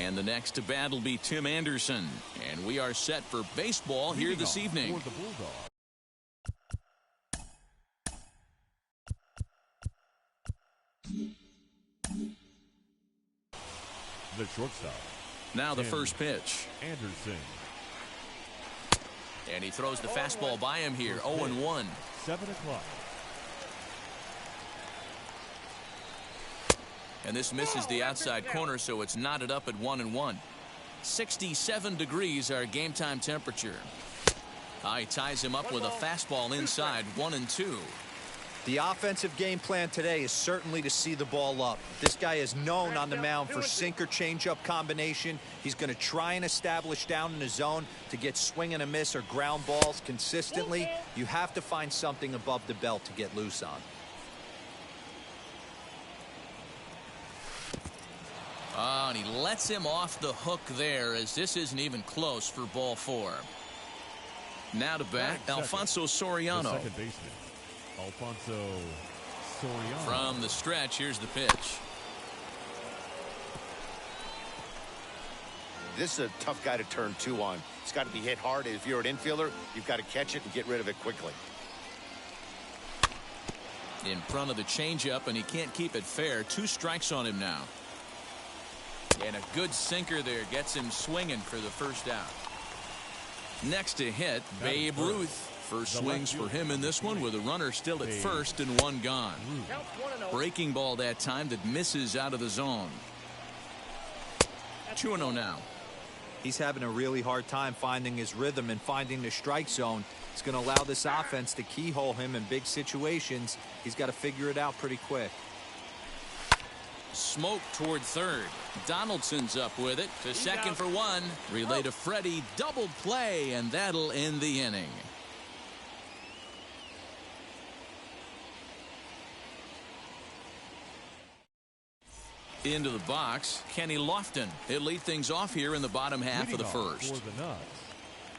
And the next to bat will be Tim Anderson. And we are set for baseball here this evening. For the Bulldogs. The shortstop. Now the first pitch. Anderson. And he throws the fastball by him here. 0-1. 7 o'clock. And this misses the outside corner, so it's knotted up at 1-1. 67 degrees our game time temperature. He ties him up with a fastball inside. 1-2. The offensive game plan today is certainly to see the ball up. This guy is known on the mound for sinker changeup combination. He's going to try and establish down in the zone to get swing and a miss or ground balls consistently. You have to find something above the belt to get loose on. And he lets him off the hook there, as this isn't even close for ball 4. Now to bat, Alfonso Soriano. The second baseman, Alfonso Soriano. From the stretch, here's the pitch. This is a tough guy to turn 2 on. It's got to be hit hard. If you're an infielder, you've got to catch it and get rid of it quickly. In front of the changeup, and he can't keep it fair. 2 strikes on him now. And a good sinker there gets him swinging for the first out. Next to hit, Babe Ruth. First swings for him in this one with a runner still at first and 1 gone. Breaking ball that time that misses out of the zone. 2-0 now. He's having a really hard time finding his rhythm and finding the strike zone. It's going to allow this offense to keyhole him in big situations. He's got to figure it out pretty quick. Smoke toward third. Donaldson's up with it to second for 1. Relay to Freddie. Double play, and that'll end the inning. Into the box, Kenny Lofton. He'll lead things off here in the bottom half of the first. For the Nuts,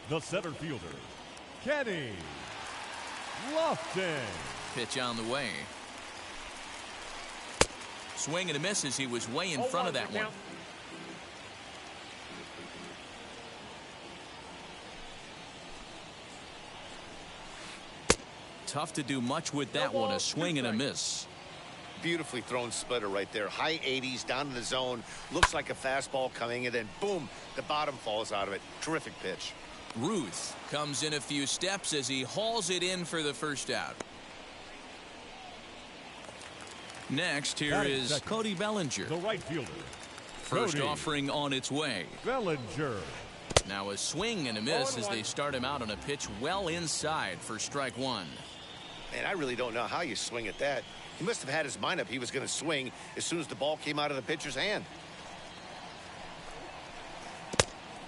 the center fielder, Kenny Lofton. Pitch on the way. Swing and a miss as he was way in front of that one. Tough to do much with that one. A swing and a miss. Beautifully thrown splitter right there. High 80s down in the zone. Looks like a fastball coming, and then boom, the bottom falls out of it. Terrific pitch. Ruth comes in a few steps as he hauls it in for the first out. Next, here is Cody Bellinger. The right fielder. First offering on its way. Bellinger. Now a swing and a miss as they start him out on a pitch well inside for strike 1. Man, I really don't know how you swing at that. He must have had his mind up he was going to swing as soon as the ball came out of the pitcher's hand.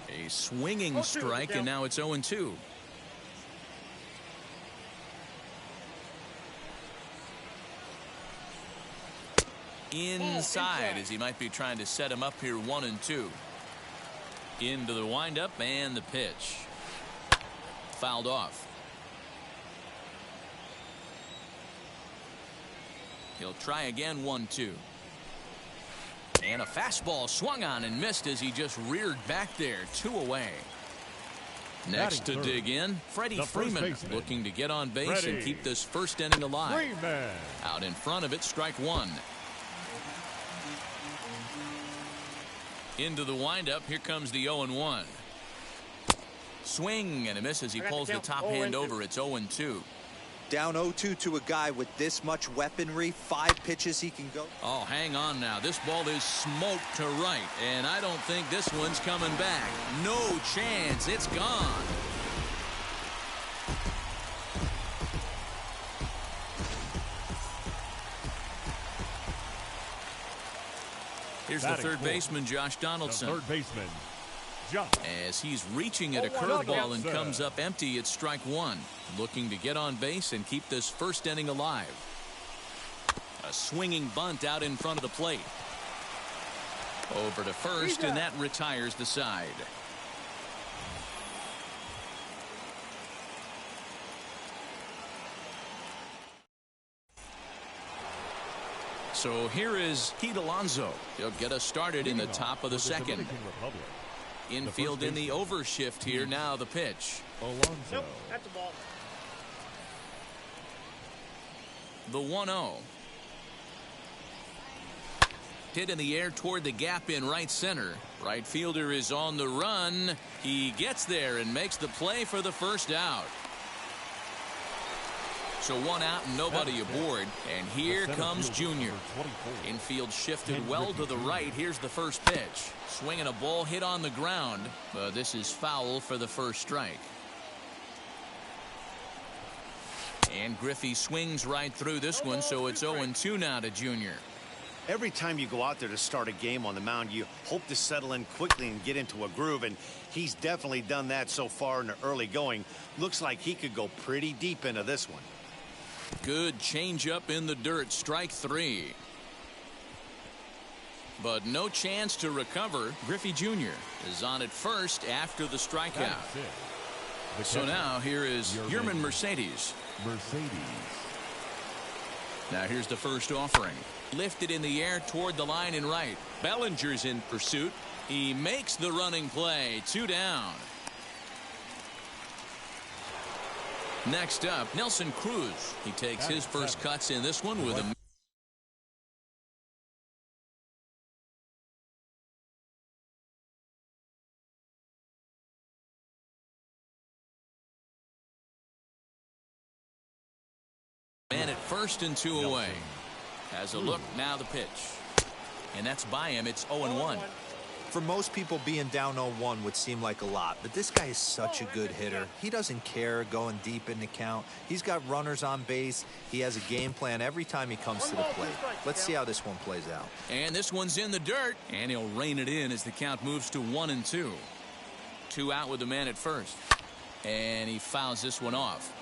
A swinging strike, and now it's 0-2. Inside as he might be trying to set him up here. 1-2. Into the windup and the pitch. Fouled off. He'll try again. 1-2. And a fastball swung on and missed as he just reared back there. 2 away. Next to dig in, Freddie Freeman looking to get on base and keep this first inning alive. Out in front of it, strike 1. Into the windup, here comes the 0-1. Swing and a miss as he pulls the top hand over. It's 0-2. Down 0-2 to a guy with this much weaponry. 5 pitches he can go. Oh, hang on now. This ball is smoked to right, and I don't think this one's coming back. No chance. It's gone. Here's the third baseman, Josh Donaldson. The third baseman, Josh. As he's reaching at a curveball and comes up empty, it's strike 1. Looking to get on base and keep this first inning alive. A swinging bunt out in front of the plate. Over to first, and that retires the side. So here is Pete Alonso. He'll get us started in the top of the second. Infield in the overshift here. Now the pitch. Alonso. Nope, that's the ball. The 1-0. Hit in the air toward the gap in right center. Right fielder is on the run. He gets there and makes the play for the first out. So one out and nobody aboard. And here comes Junior. Infield shifted well to the right. Here's the first pitch. Swinging a ball hit on the ground. But this is foul for the first strike. And Griffey swings right through this one, so it's 0-2 now to Junior. Every time you go out there to start a game on the mound, you hope to settle in quickly and get into a groove, and he's definitely done that so far in the early going. Looks like he could go pretty deep into this one. Good changeup in the dirt, strike 3. But no chance to recover. Griffey Jr. is on at first after the strikeout. So now here is Yerman Mercedes. Now here's the first offering. Lifted in the air toward the line and right. Bellinger's in pursuit. He makes the running play. 2 down. Next up, Nelson Cruz. He takes his first cuts in this one with a man at first and 2 away. Has a look, now the pitch. And that's by him. It's 0-1. For most people, being down 0-1 would seem like a lot, but this guy is such a good hitter. He doesn't care going deep in the count. He's got runners on base. He has a game plan every time he comes to the plate. Let's see how this one plays out. And this one's in the dirt, and he'll rein it in as the count moves to 1-2. 2 out with the man at first. And he fouls this one off.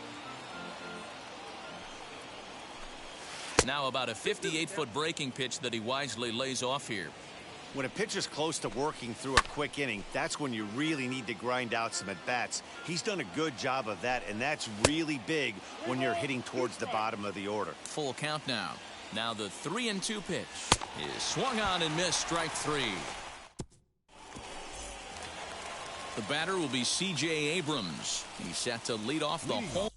Now about a 58-foot breaking pitch that he wisely lays off here. When a pitcher's close to working through a quick inning, that's when you really need to grind out some at-bats. He's done a good job of that, and that's really big when you're hitting towards the bottom of the order. Full count now. Now the 3-2 pitch is swung on and missed, strike 3. The batter will be C.J. Abrams. He's set to lead off the home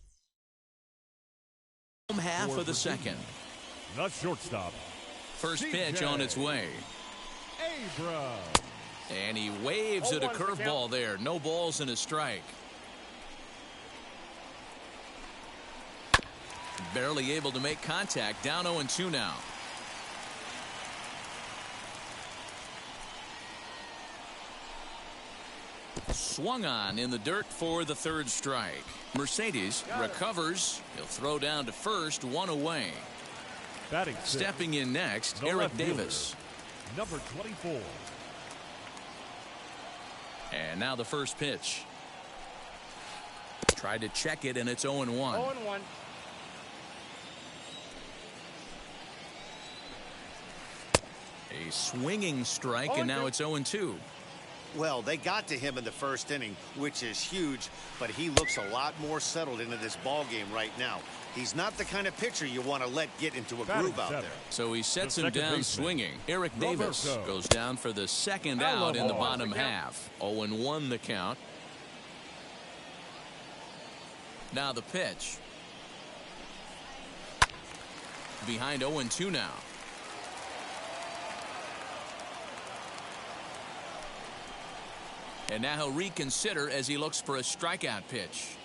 half of the second. The shortstop. First pitch on its way. Abrams. And he waves at a curveball there. No balls and a strike. Barely able to make contact. Down 0-2 now. Swung on in the dirt for the third strike. Mercedes recovers. He'll throw down to first. 1 away. Batting stepping in next, Eric Davis. Number 24. And now the first pitch. Tried to check it, and it's 0-1. 0-1. A swinging strike, and now it's 0-2. Well, they got to him in the first inning, which is huge, but he looks a lot more settled into this ball game right now. He's not the kind of pitcher you want to let get into a groove out there. So he sets him down swinging. Eric Davis goes down for the second out in the bottom half. 0-1 the count. Now the pitch. Behind 0-2 now. And now he'll reconsider as he looks for a strikeout pitch.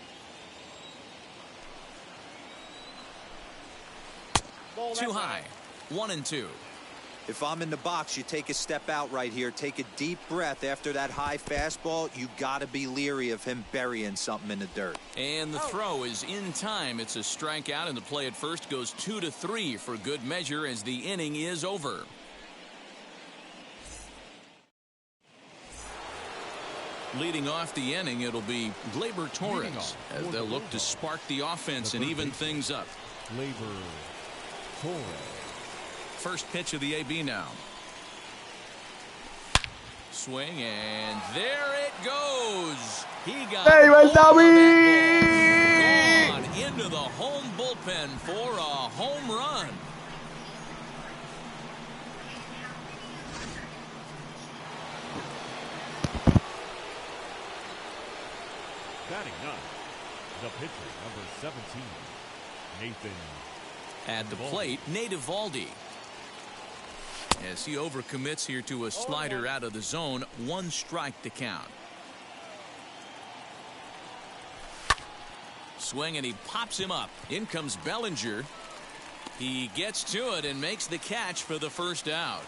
Too high. 1-2. If I'm in the box, you take a step out right here. Take a deep breath after that high fastball. You got to be leery of him burying something in the dirt. And the throw is in time. It's a strikeout, and the play at first goes 2-3 for good measure as the inning is over. Leading off the inning, it'll be Gleyber Torres as they'll look to spark the offense and even things up. Gleyber Torres. First pitch of the AB now. Swing, and there it goes. He got gone into the home bullpen for a home run. Batting ninth, the pitcher, number 17, Nathan. At the plate, Nate Eovaldi. As he overcommits here to a slider out of the zone, 1 strike to count. Swing, and he pops him up. In comes Bellinger. He gets to it and makes the catch for the first out.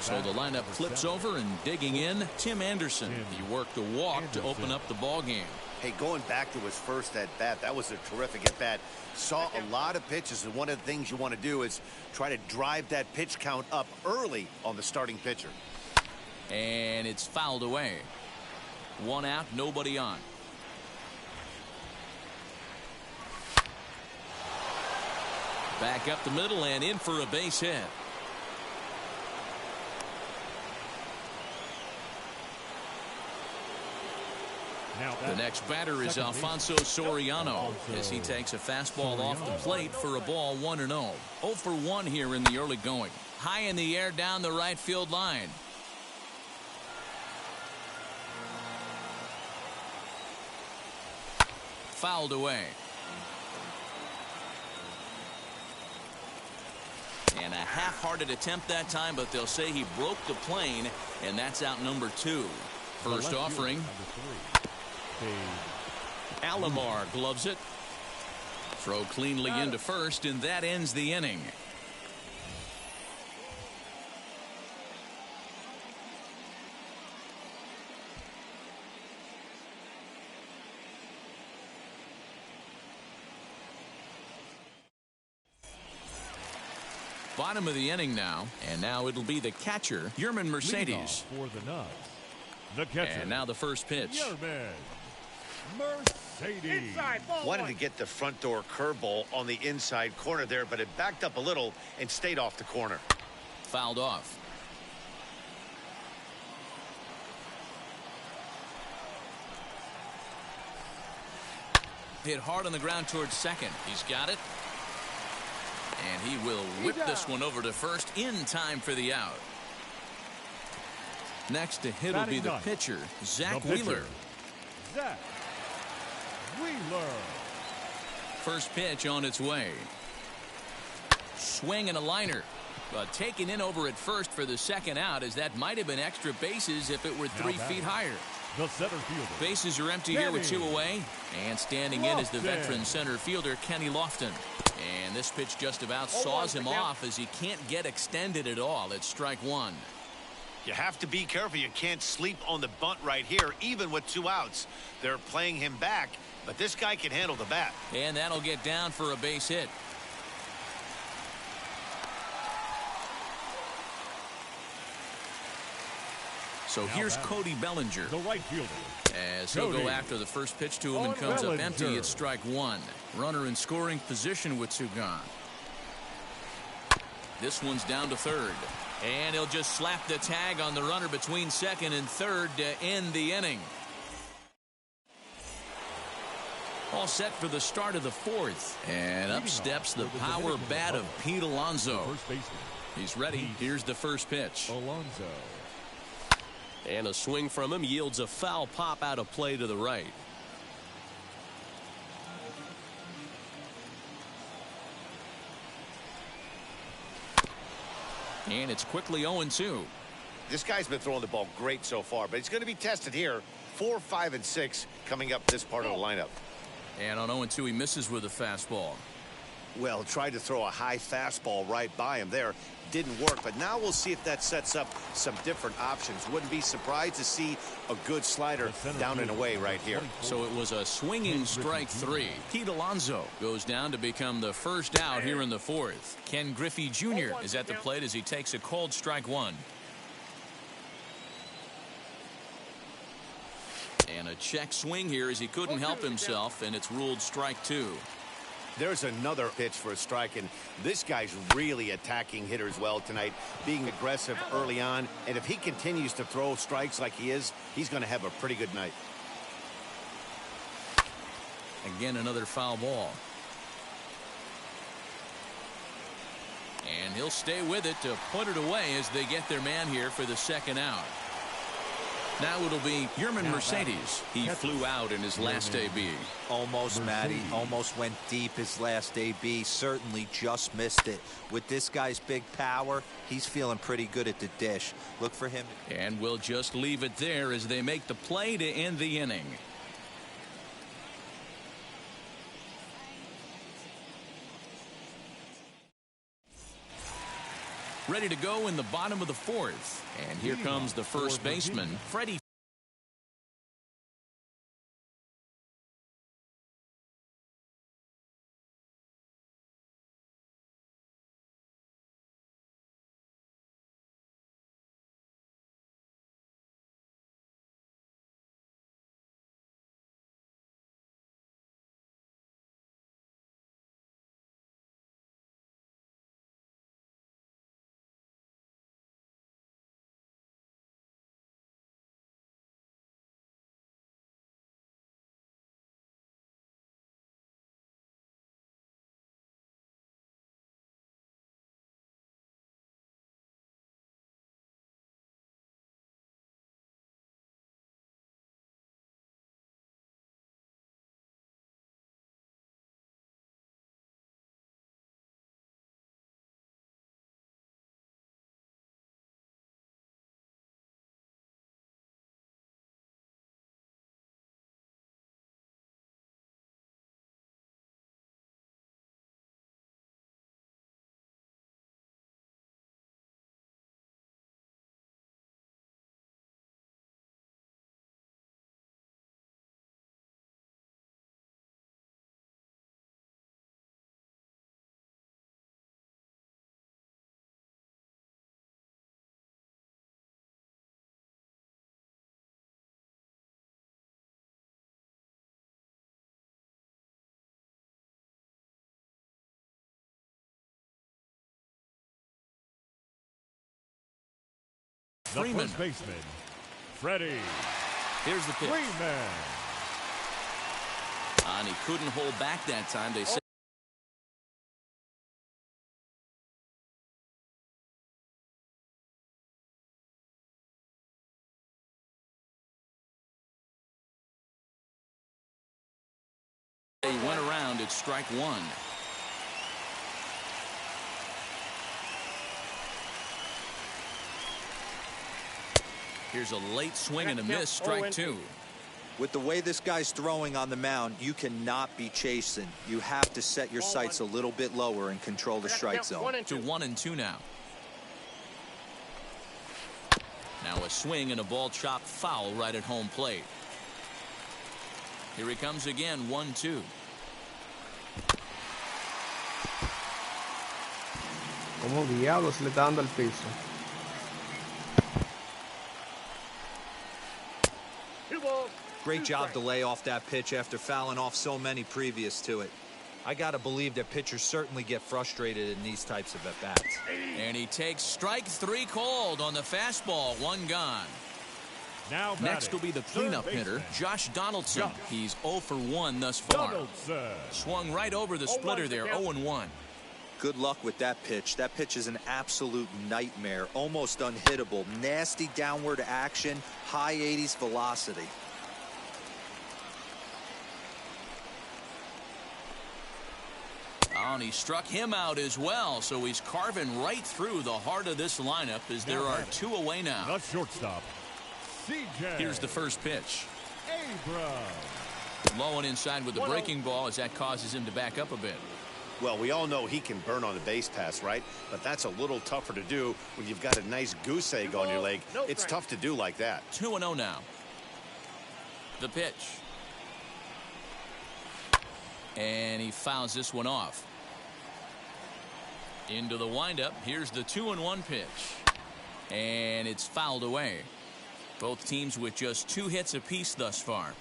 So the lineup flips over, and digging in, Tim Anderson. He worked a walk to open up the ball game. Hey, going back to his first at bat, that was a terrific at bat. Saw a lot of pitches, and one of the things you want to do is try to drive that pitch count up early on the starting pitcher. And it's fouled away. 1 out, nobody on. Back up the middle and in for a base hit. The next batter is Alfonso Soriano as he takes a fastball off the plate for a ball 1-0. 0 for 1 here in the early going. High in the air down the right field line. Fouled away. And a half-hearted attempt that time, but they'll say he broke the plane, and that's out number 2. First offering. Alamar gloves it. Throw cleanly into first, and that ends the inning. Bottom of the inning now, and now it'll be the catcher, Yerman Mercedes. For the Nuts, the catcher. And now the first pitch. Yerman Mercedes. Wanted to get the front door curveball on the inside corner there, but it backed up a little and stayed off the corner. Fouled off. Hit hard on the ground towards second. He's got it. And he will whip this one over to first in time for the out. Next to hit will be the pitcher, Zach Wheeler. Zach Wheeler. First pitch on its way. Swing and a liner. But taken in over at first for the second out, as that might have been extra bases if it were 3 feet higher. The center fielder. Bases are empty here with 2 away. And standing in is the veteran center fielder, Kenny Lofton. And this pitch just about saws him off as he can't get extended at all. It's strike 1. You have to be careful. You can't sleep on the bunt right here, even with 2 outs. They're playing him back, but this guy can handle the bat. And that'll get down for a base hit. So here's Cody Bellinger. The right fielder. As he'll go after the first pitch to him and comes up empty. It's strike 1. Runner in scoring position with 2 gone. This one's down to third. And he'll just slap the tag on the runner between second and third to end the inning. All set for the start of the 4th. And up steps the power bat of Pete Alonso. He's ready. Here's the first pitch. Alonso. And a swing from him yields a foul pop out of play to the right. And it's quickly 0-2. This guy's been throwing the ball great so far, but he's going to be tested here. 4, 5, and 6 coming up this part of the lineup. And on 0-2, he misses with a fastball. Well, tried to throw a high fastball right by him there. Didn't work, but now we'll see if that sets up some different options. Wouldn't be surprised to see a good slider down and away right here. So it was a swinging strike 3. Pete Alonso goes down to become the first out here in the 4th. Ken Griffey Jr. is at the plate as he takes a cold strike 1. And a check swing here as he couldn't help himself, and it's ruled strike 2. There's another pitch for a strike, and this guy's really attacking hitters well tonight, being aggressive early on. And if he continues to throw strikes like he is, he's going to have a pretty good night. Again, another foul ball. And he'll stay with it to put it away as they get their man here for the second out. Now it'll be Yerman Mercedes. He flew out in his last AB. Almost, Matty. Almost went deep his last AB. Certainly just missed it. With this guy's big power, he's feeling pretty good at the dish. Look for him. And we'll just leave it there as they make the play to end the inning. Ready to go in the bottom of the fourth. And here comes the first baseman, Freddie. Freeman. First baseman, Freddie. Here's the pitch. Freeman. And he couldn't hold back that time. They say. He went around at strike one. Here's a late swing and a miss, strike two. With the way this guy's throwing on the mound, you cannot be chasing. You have to set your sights a little bit lower and control the strike zone. To 1-2 now. Now a swing and a ball chopped foul right at home plate. Here he comes again, 1-2. Como diablos le está dando al piso. Great job to lay off that pitch after fouling off so many previous to it. I got to believe that pitchers certainly get frustrated in these types of at-bats. And he takes strike three called on the fastball, one gone. Now next will be the cleanup hitter, Josh Donaldson. He's 0 for 1 thus far. Swung right over the splitter there, 0-1. Good luck with that pitch. That pitch is an absolute nightmare, almost unhittable. Nasty downward action, high 80s velocity. Oh, and he struck him out as well, so he's carving right through the heart of this lineup as there are two away now. The shortstop, CJ. Here's the first pitch. Abrams. Low and inside with the breaking ball as that causes him to back up a bit. Well, we all know he can burn on the base pass, right? But that's a little tougher to do when you've got a nice goose egg on your leg. It's tough to do like that. 2-0 now. The pitch. And he fouls this one off. Into the windup. Here's the 2-1 pitch. And it's fouled away. Both teams with just 2 hits apiece thus far.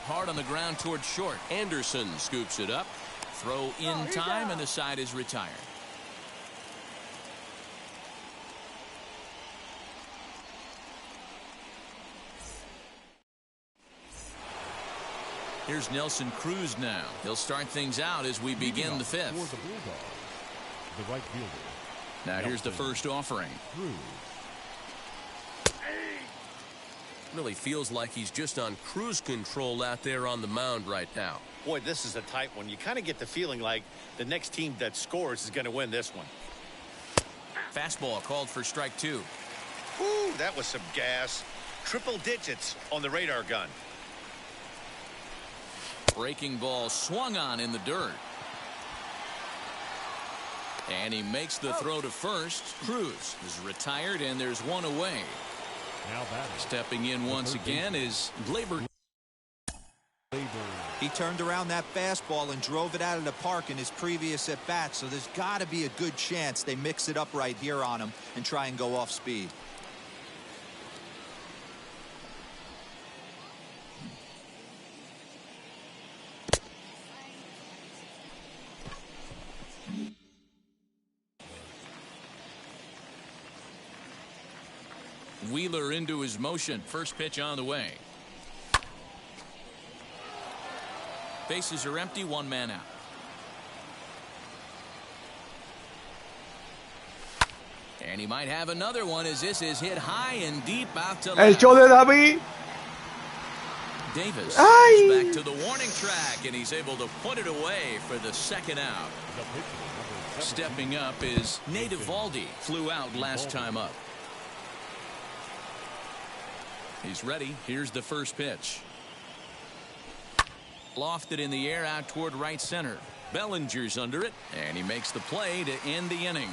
Hard on the ground towards short. Anderson scoops it up. Throw in time, and the side is retired. Here's Nelson Cruz now. He'll start things out as we begin the fifth. The right fielder. Now here's the first offering. Cruz. Really feels like he's just on cruise control out there on the mound right now. Boy, this is a tight one. You kind of get the feeling like the next team that scores is going to win this one. Fastball called for strike 2. Ooh, that was some gas. Triple digits on the radar gun. Breaking ball swung on in the dirt. And he makes the throw to first. Cruz is retired, and there's one away. Now batting. Stepping in once again is Gleyber. He turned around that fastball and drove it out of the park in his previous at-bat, so there's got to be a good chance they mix it up right here on him and try and go off speed. Wheeler into his motion. First pitch on the way. Bases are empty. One man out. And he might have another one as this is hit high and deep out to El left. show de David. Davis Ay. is back to the warning track, and he's able to put it away for the second out. The pitcher, number 17, Stepping up is Nate Eovaldi. Flew out last time up. He's ready. Here's the first pitch. Lofted in the air out toward right center. Bellinger's under it, and he makes the play to end the inning.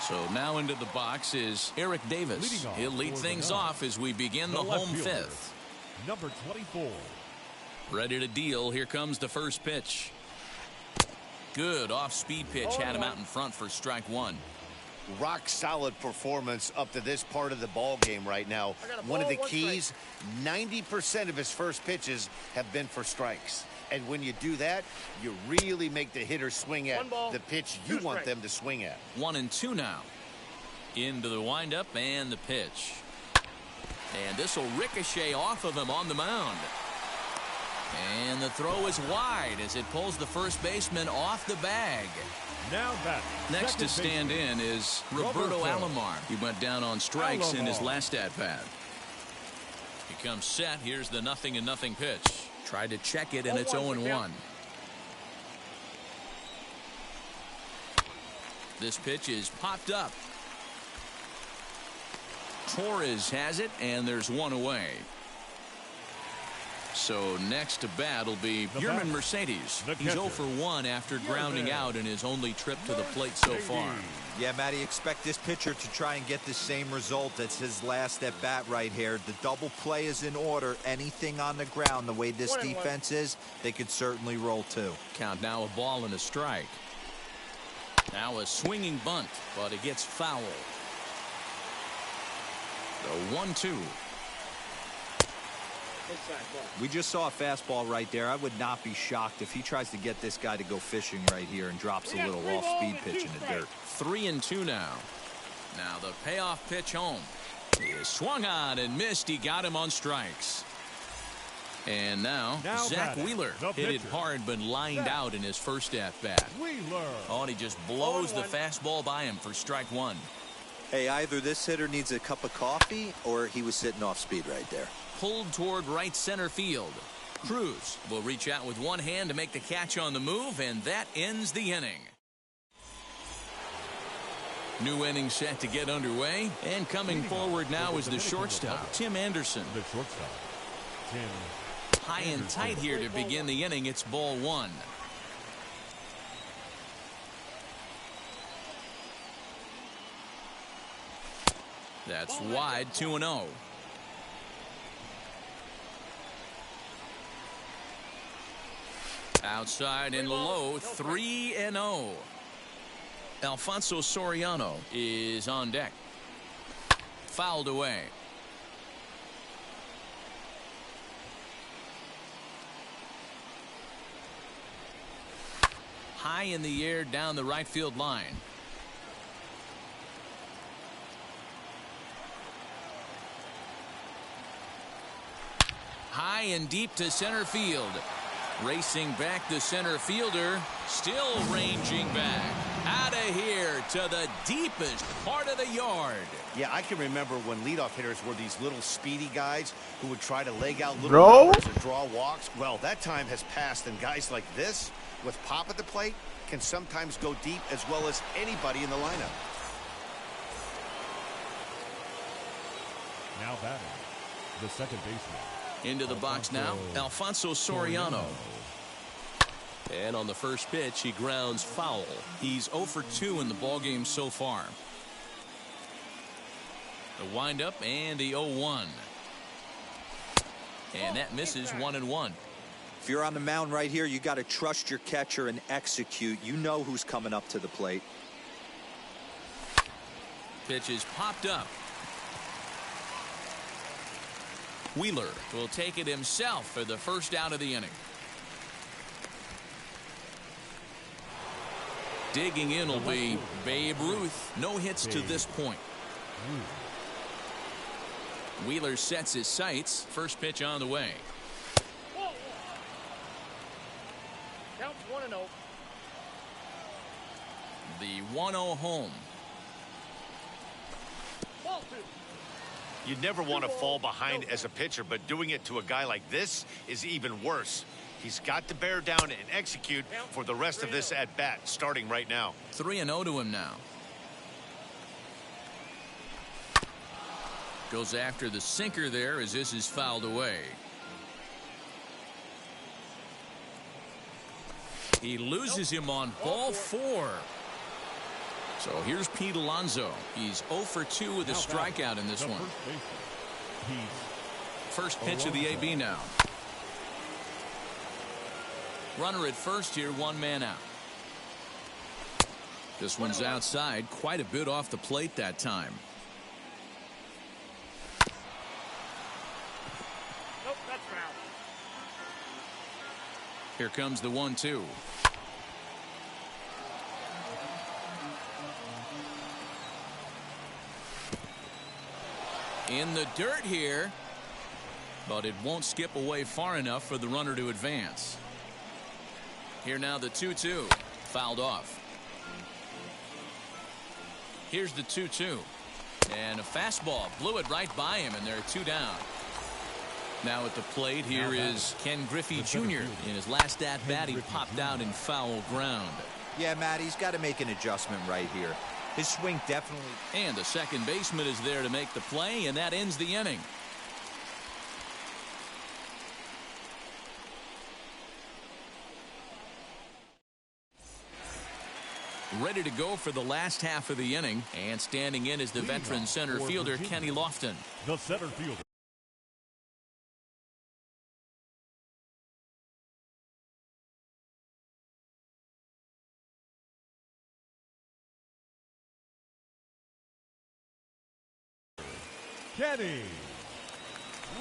So now into the box is Eric Davis. He'll lead things off as we begin the home fifth. number 24. Ready to deal. Here comes the first pitch. Good off-speed pitch. Had him out in front for strike 1. Rock solid performance up to this part of the ball game right now. One of the keys, 90% of his first pitches have been for strikes. And when you do that, you really make the hitter swing at the pitch you want them to swing at. 1-2 now. Into the windup and the pitch. And this will ricochet off of him on the mound. And the throw is wide as it pulls the first baseman off the bag. Now batting. Next to stand in is Roberto Alamar. He went down on strikes in his last at-bat. He comes set. Here's the 0-0 pitch. Tried to check it, and it's 0-1. This pitch is popped up. Torres has it, and there's one away. So next to bat will be Yerman Mercedes. He's 0 for 1 after grounding out in his only trip to the plate so far. Yeah, Matty, expect this pitcher to try and get the same result as his last at bat right here. The double play is in order. Anything on the ground, the way this defense is, they could certainly roll too. Count now, a ball and a strike. Now a swinging bunt, but it gets foul. The 1-2. We just saw a fastball right there. I would not be shocked if he tries to get this guy to go fishing right here and drops a little off-speed pitch in the dirt. 3-2 now. Now the payoff pitch home. He is swung on and missed. He got him on strikes. And now Zach Wheeler hit it hard but lined out in his first at-bat. Oh, and he just blows the fastball by him for strike 1. Hey, either this hitter needs a cup of coffee or he was sitting off speed right there. Pulled toward right center field. Cruz will reach out with one hand to make the catch on the move, and that ends the inning. New inning set to get underway, and coming forward now is the shortstop, Tim Anderson. The shortstop, Tim. High and tight here to begin the inning. It's ball 1. That's wide, 2-0. Outside and low, 3-0. Alfonso Soriano is on deck. Fouled away. High in the air down the right field line. High and deep to center field. Racing back the center fielder, still ranging back. Out of here to the deepest part of the yard. Yeah, I can remember when leadoff hitters were these little speedy guys who would try to leg out little numbers and draw walks. Well, that time has passed, and guys like this, with pop at the plate, can sometimes go deep as well as anybody in the lineup. Now batting, the second baseman. Into the box now, Alfonso Soriano. And on the first pitch, he grounds foul. He's 0 for 2 in the ballgame so far. The windup and the 0-1. And that misses 1-1. If you're on the mound right here, you got to trust your catcher and execute. You know who's coming up to the plate. Pitch is popped up. Wheeler will take it himself for the first out of the inning. Digging in will be Babe Ruth. No hits to this point. Wheeler sets his sights. First pitch on the way. Count 1-0. The 1-0 home. Ball 2. You'd never want to fall behind as a pitcher, but doing it to a guy like this is even worse. He's got to bear down and execute for the rest of this at-bat, starting right now. 3-0 to him now. Goes after the sinker there as this is fouled away. He loses him on ball 4. So here's Pete Alonso. He's 0 for 2 with a strikeout in this one. First pitch of the AB now. Runner at first here, 1 man out. This one's outside, quite a bit off the plate that time. Nope, that's foul. Here comes the 1-2. In the dirt here, but it won't skip away far enough for the runner to advance. Here now the 2-2, fouled off. Here's the 2-2, and a fastball blew it right by him, and there are 2 down. Now at the plate here is Ken Griffey Jr. In his last at bat, he popped out in foul ground. Yeah, Matt, he's got to make an adjustment right here. His swing definitely. And the second baseman is there to make the play, and that ends the inning. Ready to go for the last half of the inning, and standing in is the veteran center fielder Kenny Lofton. The center fielder. Kenny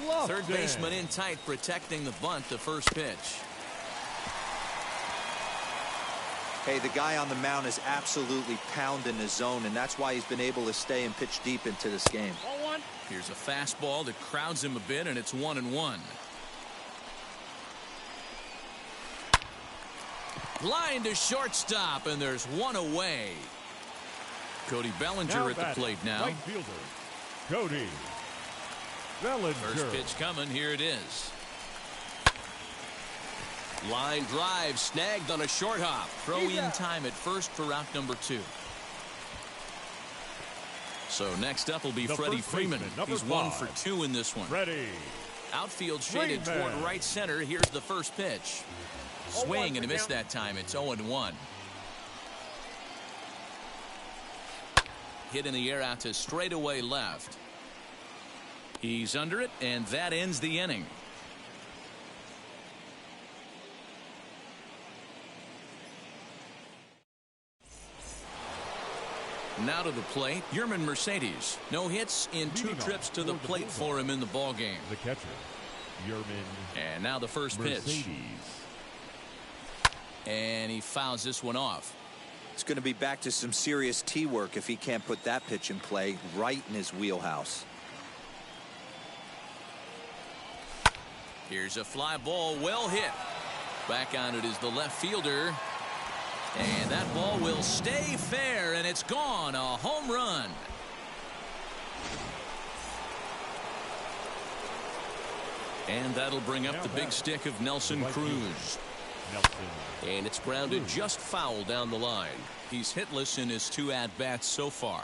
Lofton. Third baseman in tight, protecting the bunt to first pitch. Hey, the guy on the mound is absolutely pounding his zone, and that's why he's been able to stay and pitch deep into this game. Ball 1. Here's a fastball that crowds him a bit, and it's 1-1. Line to shortstop, and there's 1 away. Cody Bellinger at the plate now. Right fielder, Cody Bellinger. First pitch coming. Here it is. Line drive snagged on a short hop. Throw in time at first for out number 2. So next up will be Freddie Freeman. He's 1 for 2 in this one. Freddie. Outfield shaded toward right center. Here's the first pitch. Swing and a miss that time. It's 0-1. Hit in the air out to straightaway left. He's under it, and that ends the inning. Now to the plate, Yerman Mercedes. No hits in 2 trips to the plate for him in the ballgame. The catcher, Yerman. And now the first pitch. And he fouls this one off. It's going to be back to some serious tee work if he can't put that pitch in play right in his wheelhouse. Here's a fly ball, well hit. Back on it is the left fielder. And that ball will stay fair, and it's gone. A home run. And that'll bring up the big stick of Nelson Cruz. And it's grounded just foul down the line. He's hitless in his 2 at-bats so far.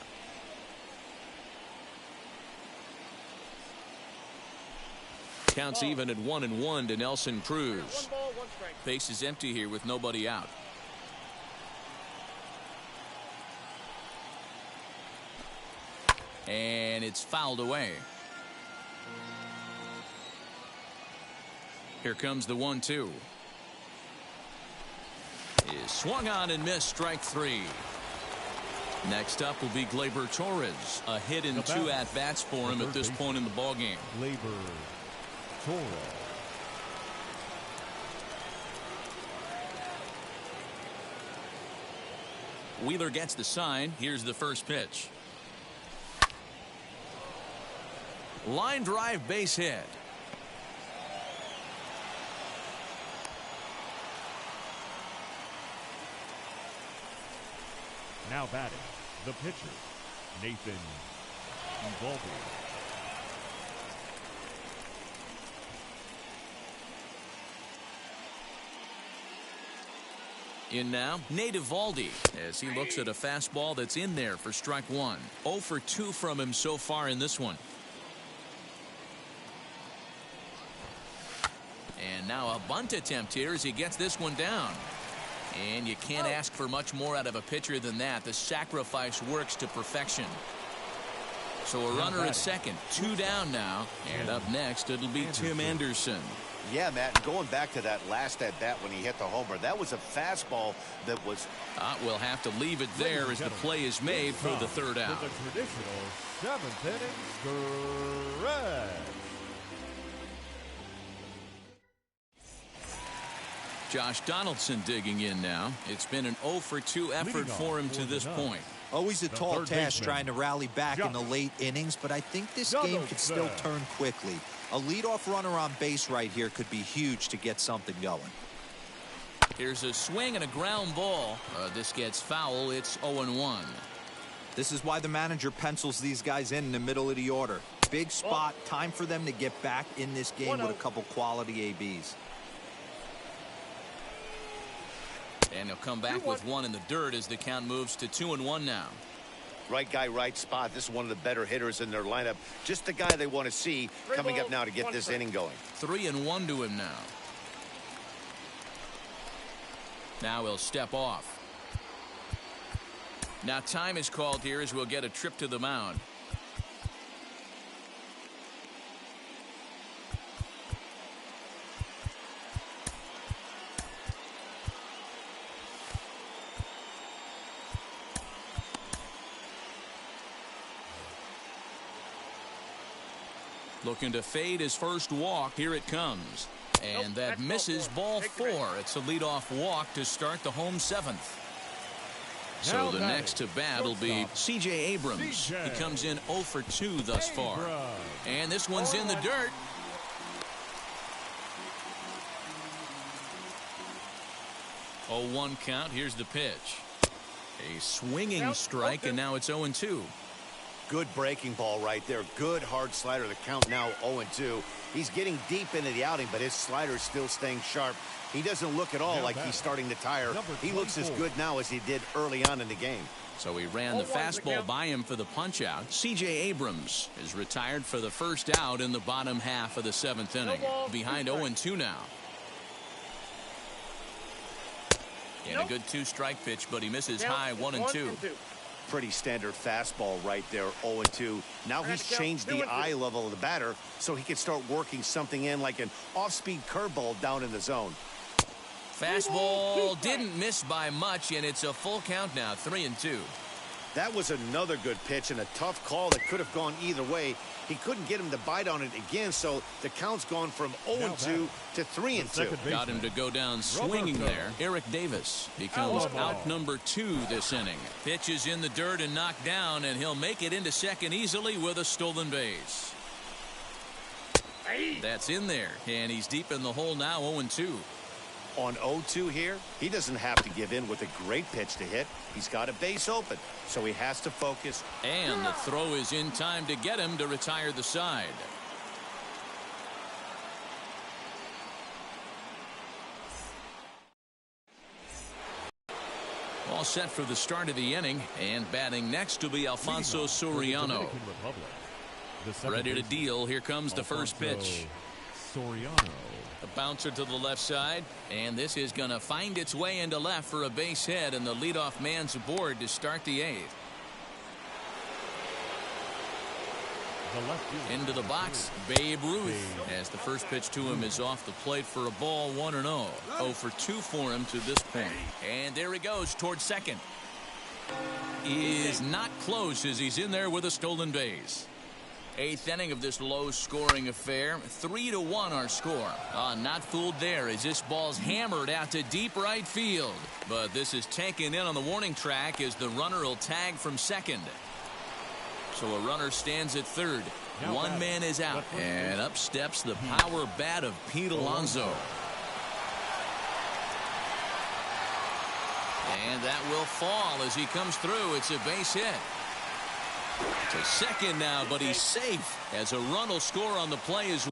Counts even at 1-1 to Nelson Cruz. 1 ball, 1 strike. Base is empty here with nobody out. And it's fouled away. Here comes the 1-2. Is swung on and missed, strike 3. Next up will be Gleyber Torres. A hit in 2 at-bats for him at this point in the ballgame. Gleyber Torres. Wheeler gets the sign. Here's the first pitch. Line drive, base hit. Now batting, the pitcher, Nathan Eovaldi. In now, Nate Eovaldi, as he looks at a fastball that's in there for strike 1. 0 for 2 from him so far in this one. And now a bunt attempt here as he gets this one down. And you can't ask for much more out of a pitcher than that. The sacrifice works to perfection. So a runner at second, 2 down now. And up next, it'll be Tim Anderson. Yeah, Matt, and going back to that last at-bat when he hit the homer, that was a fastball that was... We'll have to leave it there as the play is made for the 3rd out. The traditional 7th inning stretch. Josh Donaldson digging in now. It's been an 0 for 2 effort for him to this point. Always a tall task trying to rally back in the late innings, but I think this game could still turn quickly. A leadoff runner on base right here could be huge to get something going. Here's a swing and a ground ball. This gets foul. It's 0-1. This is why the manager pencils these guys in the middle of the order. Big spot. Time for them to get back in this game with a couple quality ABs. And he'll come back with 1 in the dirt as the count moves to 2-1 now. Right guy, right spot. This is one of the better hitters in their lineup. Just the guy they want to see coming up now to get this inning going. 3-1 to him now. Now he'll step off. Now time is called here as we'll get a trip to the mound. Looking to fade his first walk. Here it comes. And that misses, ball 4. It's a leadoff walk to start the home 7th. So the next to bat will be C.J. Abrams. He comes in 0 for 2 thus far. And this one's in the dirt. Oh, 1 count. Here's the pitch. A swinging strike, and now it's 0-2. Good breaking ball right there. Good hard slider. The count now 0-2. He's getting deep into the outing, but his slider is still staying sharp. He doesn't look at all like he's starting to tire. He looks as good now as he did early on in the game. So he ran the fastball by him for the punch out. C.J. Abrams is retired for the first out in the bottom half of the 7th inning. Behind 0-2 now. And a good 2-strike pitch, but he misses high 1-2. Pretty standard fastball right there, 0-2. Now he's changed the eye level of the batter so he can start working something in like an off-speed curveball down in the zone. Fastball didn't miss by much, and it's a full count now, 3-2. That was another good pitch and a tough call that could have gone either way. He couldn't get him to bite on it again, so the count's gone from 0-2 to 3-2. Got him to go down swinging there. Eric Davis becomes out number 2 this inning. Pitch is in the dirt and knocked down, and he'll make it into second easily with a stolen base. That's in there, and he's deep in the hole now, 0-2. On 0-2 here, he doesn't have to give in with a great pitch to hit. He's got a base open, so he has to focus. And the throw is in time to get him to retire the side. All set for the start of the inning, and batting next to be Alfonso Soriano. Ready to deal. Here comes the first pitch. Soriano. A bouncer to the left side, and this is going to find its way into left for a base hit, and the leadoff man's aboard to start the eighth. Into the box, Babe Ruth, as the first pitch to him is off the plate for a ball, 1-0. 0 for 2 for him to this point. And there he goes towards second. Is not close as he's in there with a stolen base. Eighth inning of this low-scoring affair. 3-1 our score. Not fooled there as this ball's hammered out to deep right field. But this is taken in on the warning track as the runner will tag from second. So a runner stands at third. One man is out. And up steps the power bat of Pete Alonso. And that will fall as he comes through. It's a base hit. To second now, but he's safe as a run will score on the play as well.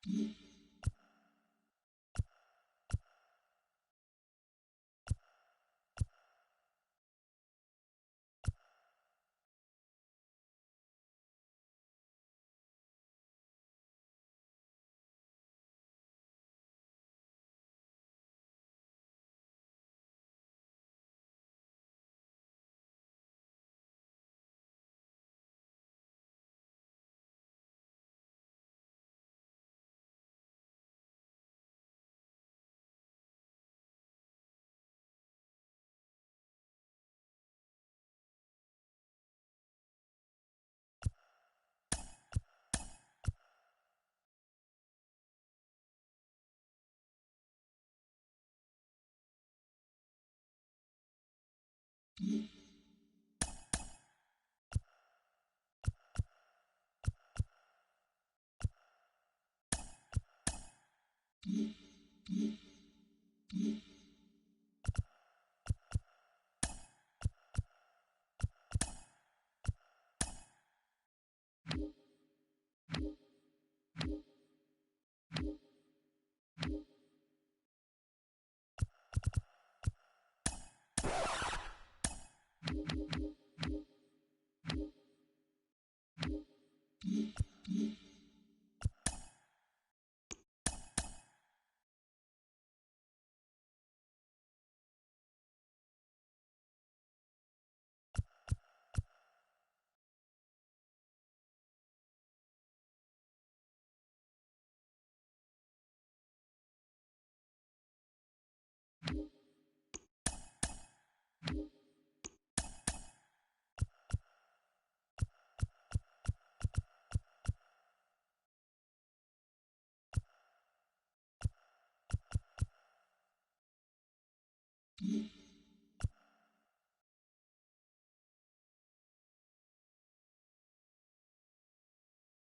Mm-hmm.